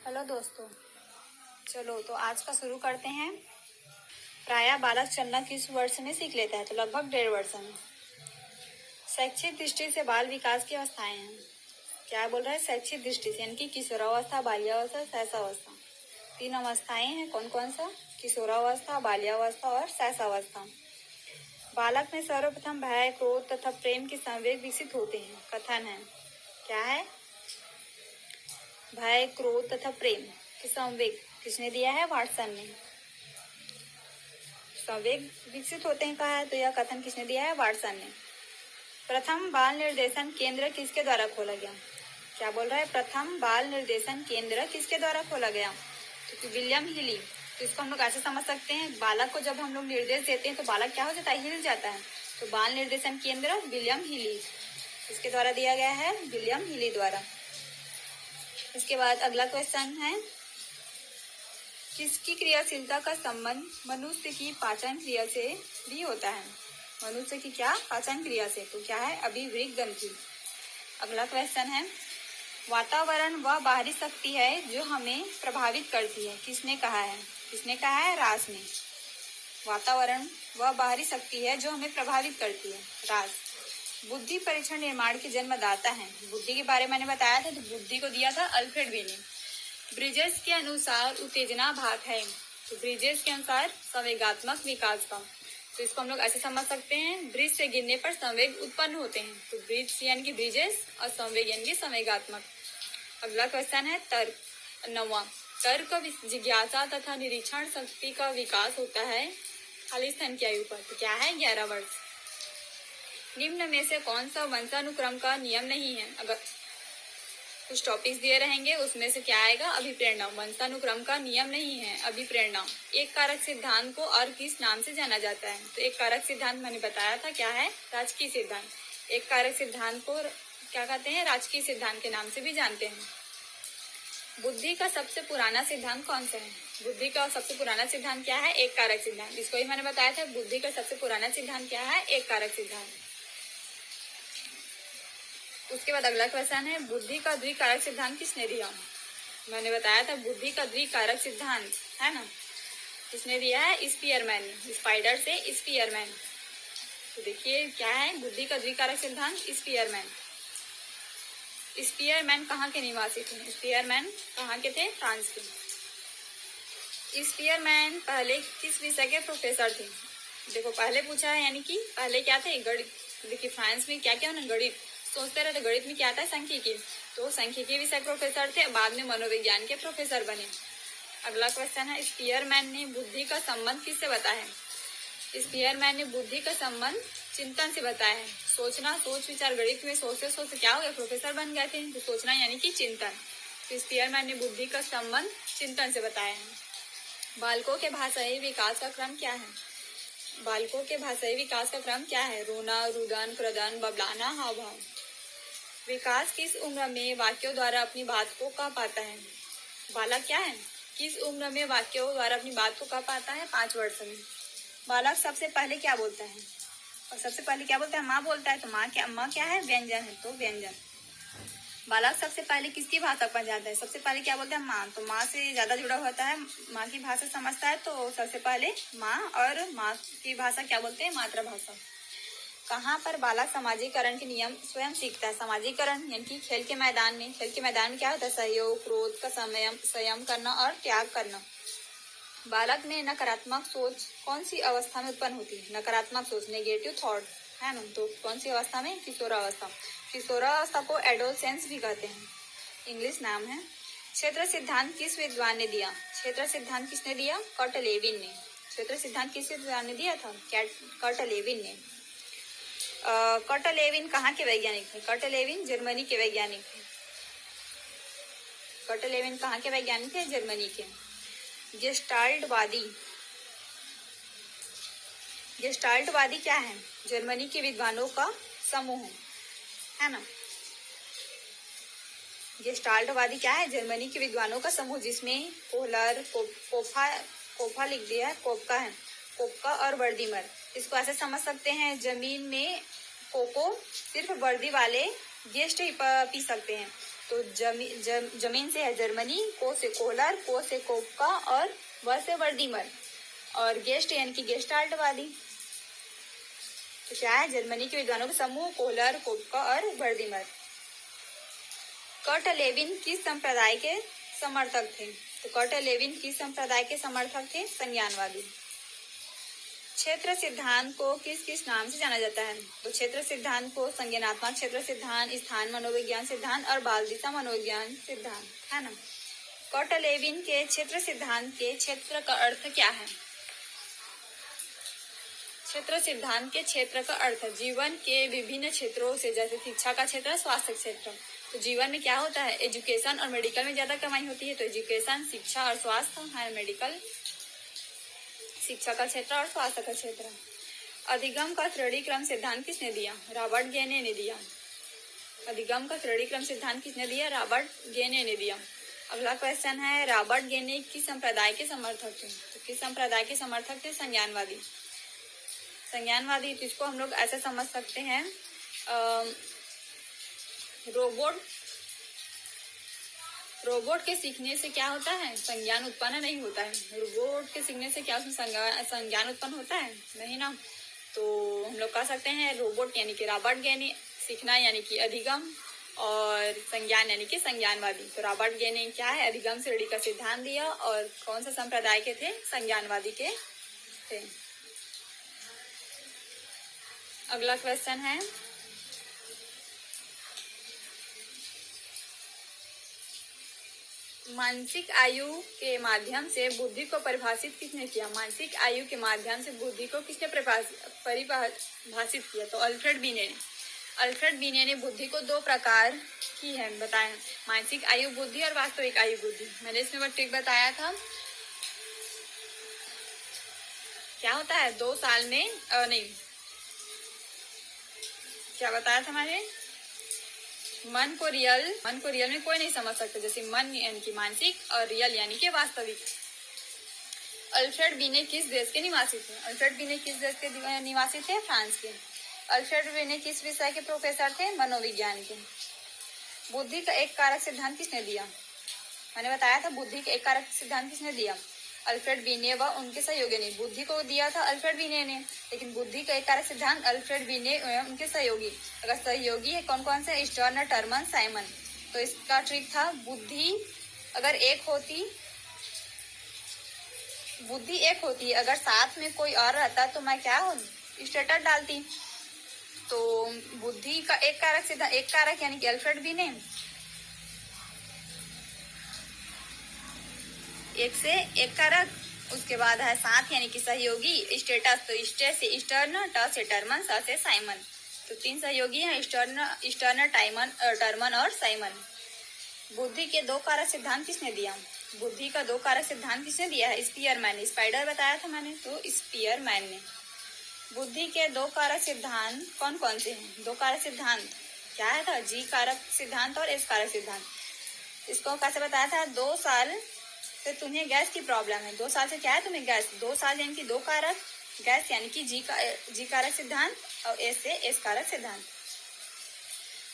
Hello दोस्तों, चलो तो आज का शुरू करते हैं। प्रायः बालक चलना किस वर्ष में सीख लेता है? तो लगभग 1.5 वर्ष में। शैक्षिक दृष्टि से बाल विकास की अवस्थाएं हैं। क्या बोल रहा है? शैक्षिक दृष्टि से, यानी कि किशोरावस्था, बाल्यावस्था, शैशवावस्था। 3 अवस्थाएं हैं। कौन कौन सा? किशोरावस्था, बाल्यावस्था और शैशवावस्था। बालक में सर्वप्रथम भय, क्रोध तथा प्रेम के संवेग विकसित होते हैं। कथन है, क्या है? भय, क्रोध तथा प्रेम के संवेग किसने दिया है? वाटसन ने। संवेग विकसित होते हैं कहा है, तो यह कथन किसने दिया है? वाटसन ने। प्रथम बाल निर्देशन केंद्र किसके द्वारा खोला गया? क्या बोल रहा है? प्रथम बाल निर्देशन केंद्र किसके द्वारा खोला गया? तो विलियम हिली। तो इसको हम लोग ऐसे समझ सकते हैं, बालक को जब हम लोग निर्देश देते हैं तो बालक क्या हो जाता है? हिल जाता है। तो बाल निर्देशन केंद्र विलियम हिली, इसके द्वारा दिया गया है, विलियम हिली द्वारा। इसके बाद अगला क्वेश्चन है, किसकी क्रियाशीलता का संबंध मनुष्य की पाचन क्रिया से भी होता है? मनुष्य की क्या? पाचन क्रिया से। तो क्या है? अभिवृक्क ग्रंथि। अगला क्वेश्चन है, वातावरण वह बाहरी शक्ति है जो हमें प्रभावित करती है। किसने कहा है? किसने कहा है? रास ने। वातावरण वह बाहरी शक्ति है जो हमें प्रभावित करती है, रास। बुद्धि परीक्षण निर्माण के जन्मदाता है। बुद्धि के बारे में मैंने बताया था, तो बुद्धि को दिया था अल्फ्रेड वे ने। ब्रिजेस के अनुसार उत्तेजना भाग है। तो ब्रिजेस के अनुसार संवेगात्मक विकास का। तो इसको हम लोग ऐसे समझ सकते हैं, ब्रिज से गिरने पर संवेग उत्पन्न होते हैं। तो ब्रिज यानी कि ब्रिजेस और संवेग यानी कि संवेगात्मक। अगला क्वेश्चन है, तर्क। 9वां, तर्क जिज्ञासा तथा निरीक्षण शक्ति का विकास होता है खाली स्तन की आयु पर। तो क्या है? 11 वर्ष। निम्न में से कौन सा वंशानुक्रम का नियम नहीं है? अगर कुछ टॉपिक्स दिए रहेंगे, उसमें से क्या आएगा? अभिप्रेरणा। वंशानुक्रम का नियम नहीं है, अभिप्रेरणा। एक कारक सिद्धांत को और किस नाम से जाना जाता है? तो एक कारक सिद्धांत मैंने बताया था, क्या है? राजकीय सिद्धांत। एक कारक सिद्धांत को क्या कहते हैं? राजकीय सिद्धांत के नाम से भी जानते हैं। बुद्धि का सबसे पुराना सिद्धांत कौन सा है? बुद्धि का सबसे पुराना सिद्धांत क्या है? एक कारक सिद्धांत। इसको ही मैंने बताया था, बुद्धि का सबसे पुराना सिद्धांत क्या है? एक कारक सिद्धांत। उसके बाद अगला क्वेश्चन है, बुद्धि का द्विकारक सिद्धांत किसने दिया? मैंने बताया था बुद्धि का द्विकारक सिद्धांत, है ना, किसने दिया है? स्पीयरमैन ने। स्पाइडर से स्पीयरमैन। तो देखिए क्या है बुद्धि का द्विकारक सिद्धांत? स्पीयरमैन। स्पीयरमैन कहाँ के निवासी थे? स्पीयरमैन कहाँ के थे? फ्रांस के। स्पीयरमैन पहले किस विषय के प्रोफेसर थे? देखो पहले पूछा है, यानी कि पहले क्या थे? गणित। देखिए फ्रांस में क्या क्या ना, गणित सोचते रहते। गणित में क्या आता है? सांख्यिकी। तो सांख्यिकी विषय प्रोफेसर थे, बाद में मनोविज्ञान के प्रोफेसर बने। अगला क्वेश्चन है, स्पीयरमैन ने बुद्धि का संबंध किससे बताया है? स्पीयरमैन ने बुद्धि का संबंध चिंतन से बताया है। सोचना, सोच विचार, गणित में सोचते सोचते क्या हो गया? प्रोफेसर बन गए थे। तो सोचना यानी कि चिंतन। तो स्पीयरमैन ने बुद्धि का संबंध चिंतन से बताया है। बालकों के भाषाई विकास का क्रम क्या है? बालकों के भाषाई विकास का क्रम क्या है? रोना, रुदन, क्रदन, बबलाना, हाव भाव। विकास किस उम्र में वाक्यों द्वारा अपनी बात को कह पाता है? बालक क्या है? किस उम्र में वाक्यों द्वारा अपनी बात को कह पाता है? 5 वर्ष में। बालक सबसे पहले क्या बोलता है? और सबसे पहले क्या बोलता है? माँ बोलता है। तो माँ क्या है? व्यंजन है, तो व्यंजन। बालक सबसे पहले किसकी भाषा पर जाता है? सबसे पहले क्या बोलता है? माँ। तो माँ से ज्यादा जुड़ा होता है, माँ की भाषा समझता है, तो सबसे पहले माँ। और माँ की भाषा क्या बोलते हैं? मातृभाषा। कहाँ पर बालक सामाजिकरण के नियम स्वयं सीखता है? सामाजिकरण यानी कि खेल के मैदान में। खेल के मैदान में क्या होता है? सहयोग, क्रोध का संयम करना और त्याग करना। बालक में नकारात्मक सोच कौन सी अवस्था में उत्पन्न होती है? नकारात्मक सोच, नेगेटिव थॉट, है ना। तो कौन सी अवस्था में? किशोरावस्था। किशोरावस्था को एडोलसेंस भी कहते हैं, इंग्लिश नाम है। क्षेत्र सिद्धांत किस विद्वान ने दिया? क्षेत्र सिद्धांत किसने दिया? कर्ट लेविन ने। क्षेत्र सिद्धांत किस विद्वान ने दिया था? कर्ट लेविन ने। कर्ट लेविन कहाँ के वैज्ञानिक थे? कर्ट लेविन जर्मनी के वैज्ञानिक थे। कर्ट लेविन कहाँ के वैज्ञानिक थे? जर्मनी के। गेस्टाल्टवादी। गेस्टाल्टवादी क्या है? जर्मनी के विद्वानों का समूह, है ना। गेस्टाल्टवादी क्या है? जर्मनी के विद्वानों का समूह, जिसमें कोहलर, कोफा लिख दिया है, कोपका और वर्दीमर। इसको ऐसे समझ सकते हैं, जमीन में कोको सिर्फ वर्दी वाले गेस्ट ही पी सकते हैं, तो जमीन से है जर्मनी, को से कोहलर, को से कोपका और व से वर्दीमर, और गेस्ट यानी कि गेस्टाल्टवादी। तो क्या है? जर्मनी के विद्वानों का समूह, कोहलर, कोपका और वर्दीमर। कर्ट लेविन किस संप्रदाय के समर्थक थे? तो कर्ट लेविन किस संप्रदाय के समर्थक थे? संज्ञानवादी। क्षेत्र सिद्धांत को किस किस नाम से जाना जाता है? तो क्षेत्र सिद्धांत को संज्ञानात्मक क्षेत्र सिद्धांत, स्थान मनोविज्ञान सिद्धांत और बाल दिशा मनोविज्ञान सिद्धांत, है ना। कर्ट लेविन के क्षेत्र सिद्धांत के क्षेत्र का अर्थ क्या है? क्षेत्र सिद्धांत के क्षेत्र का अर्थ जीवन के विभिन्न क्षेत्रों से, जैसे शिक्षा का क्षेत्र, स्वास्थ्य क्षेत्र। तो जीवन में क्या होता है? एजुकेशन और मेडिकल में ज्यादा कमाई होती है, तो एजुकेशन, शिक्षा और स्वास्थ्य है मेडिकल, शिक्षा का क्षेत्र और स्वास्थ्य का क्षेत्र। अधिगम का श्रेणी क्रम सिद्धांत किसने दिया? रॉबर्ट गेने ने दिया। अधिगम का श्रेणी क्रम सिद्धांत किसने दिया? रॉबर्ट गेने ने दिया। अगला क्वेश्चन है, रॉबर्ट गेने किस संप्रदाय के समर्थक थे? तो किस संप्रदाय के समर्थक थे? संज्ञानवादी। संज्ञानवादी, तो इसको हम लोग ऐसे समझ सकते हैं, रोबोट के सीखने से क्या होता है? संज्ञान उत्पन्न नहीं होता है। रोबोट के सीखने से क्या उसमें संज्ञान उत्पन्न होता है? नहीं ना। तो हम लोग कह सकते हैं रोबोट यानी कि रॉबर्ट गेने, सीखना यानी कि अधिगम, और संज्ञान यानी कि संज्ञानवादी। तो रॉबर्ट गेने क्या है? अधिगम श्रेणी का सिद्धांत दिया, और कौन सा संप्रदाय के थे? संज्ञानवादी के थे। अगला क्वेश्चन है, मानसिक आयु के माध्यम से बुद्धि को परिभाषित किसने किया? मानसिक आयु के माध्यम से बुद्धि को किसने परिभाषित किया? तो अल्फ्रेड बीने ने। अल्फ्रेड बीने ने बुद्धि को दो प्रकार की है बताया, मानसिक आयु बुद्धि और वास्तविक आयु बुद्धि। मैंने इसमें वो ट्रिक बताया था, क्या होता है 2 साल में नहीं, क्या बताया था मैंने? मन को रियल में कोई नहीं समझ सकता, जैसे मन यानी कि मानसिक और रियल यानी कि वास्तविक। अल्फ्रेड बीने किस देश के निवासी थे? अल्फ्रेड बीने किस देश के निवासी थे? फ्रांस के। अल्फ्रेड बीने किस विषय के प्रोफेसर थे? मनोविज्ञान के। बुद्धि का एक कारक सिद्धांत किसने दिया? मैंने बताया था बुद्धि का एक कारक सिद्धांत किसने दिया? अल्फ्रेड बीने व उनके सहयोगी ने। बुद्धि को दिया था अल्फ्रेड बीने ने, लेकिन बुद्धि का एक कारक सिद्धांत अल्फ्रेड बीने एवं उनके सहयोगी। अगर सहयोगी है कौन कौन से? Sterner, Terman, Simon. तो इसका ट्रिक था, बुद्धि अगर एक होती अगर साथ में कोई और रहता तो मैं क्या स्टेटस डालती। तो बुद्धि का एक कारक सिद्धांत, एक कारक यानी कि अल्फ्रेड बीने, एक से एक कारक, उसके बाद है साथ यानी कि सहयोगी, स्टेटस तो स्टे से स्टर्न, ट से टर्मन, स से साइमन। तो 3 सहयोगी हैं, स्टर्न, टर्मन और साइमन। बुद्धि के 2 कारक सिद्धांत किसने दिया? बुद्धि का 2 कारक सिद्धांत किसने दिया है? स्पीयरमैन ने। स्पाइडर बताया था मैंने, तो स्पीयरमैन ने। बुद्धि के 2 कारक सिद्धांत कौन कौन से हैं? 2 कारक सिद्धांत क्या है था? जी कारक सिद्धांत और एस कारक सिद्धांत। इसको कैसे बताया था? 2 साल से तुम्हें गैस की प्रॉब्लम है, 2 साल से क्या है तुम्हें? गैस। 2 साल यानी कि 2 कारक, गैस यानी कि जी कारक सिद्धांत, और एस से एस कारक सिद्धांत।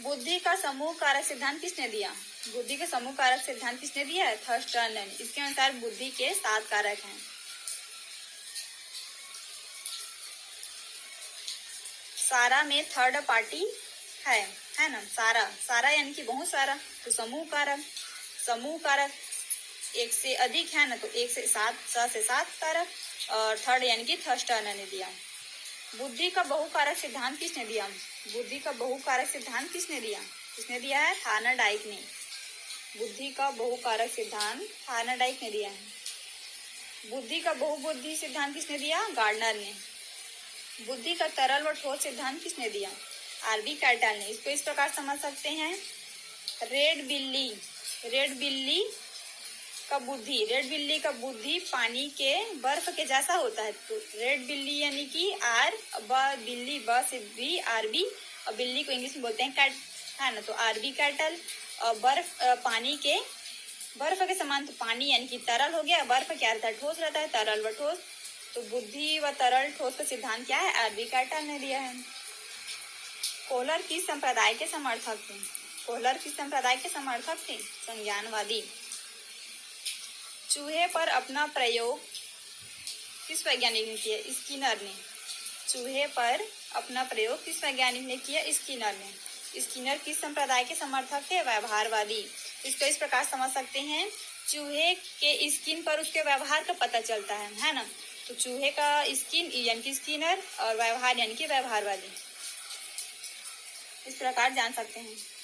बुद्धि का समूह कारक सिद्धांत किसने दिया? बुद्धि का समूह कारक सिद्धांत किसने दिया है? थर्स्टन ने। इसके अनुसार बुद्धि के 7 कारक हैं। सारा में थर्ड पार्टी है ना। सारा यानी कि बहुत सारा, तो समूह कारक 1 से अधिक है ना, तो 1 से 7 कारक, और थर्ड यानी कि थर्स्टन ने दिया। बुद्धि का बहुकारक सिद्धांत किसने दिया? बुद्धि का बहुकारक सिद्धांत किसने दिया? किसने दिया है? थार्नडाइक ने। बुद्धि का बहुकारक सिद्धांत थार्नडाइक ने दिया है। बुद्धि का बहुबुद्धि सिद्धांत किसने दिया? गार्डनर ने। बुद्धि का तरल व ठोस सिद्धांत किसने दिया? आरबी कैटल ने। इसको इस प्रकार समझ सकते हैं, रेड बिल्ली का बुद्धि पानी के बर्फ के जैसा होता है। तो रेड बिल्ली यानी कि बिल्ली, ब से बी, आरबी, और बिल्ली को इंग्लिश में बोलते हैं कैट, है ना। तो आरबी कैटल, और बर्फ के समान, तो पानी यानी कि तरल हो गया, बर्फ क्या रहता है? ठोस रहता है, तरल व ठोस। तो बुद्धि व तरल ठोस का सिद्धांत क्या है? आरबी कैटल ने दिया है। कोहलर किस संप्रदाय के समर्थक थे? कोहलर किस संप्रदाय के समर्थक थे? संज्ञानवादी। चूहे पर अपना प्रयोग किस वैज्ञानिक ने किया? स्किनर ने। चूहे पर अपना प्रयोग किस वैज्ञानिक ने किया? स्किनर ने। स्किनर किस संप्रदाय के समर्थक थे? व्यवहारवादी। इसको इस प्रकार समझ सकते हैं, चूहे के स्किन पर उसके व्यवहार का पता चलता है ना। तो चूहे का स्किन यानी कि स्किनर और व्यवहार यानी कि व्यवहारवादी। इस प्रकार जान सकते हैं।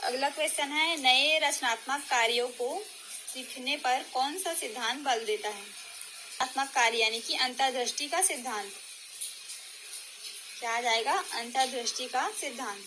अगला क्वेश्चन है, नए रचनात्मक कार्यों को सीखने पर कौन सा सिद्धांत बल देता है? रचनात्मक कार्य यानी कि अंतर्दृष्टि का सिद्धांत। क्या आ जाएगा? अंतर्दृष्टि का सिद्धांत।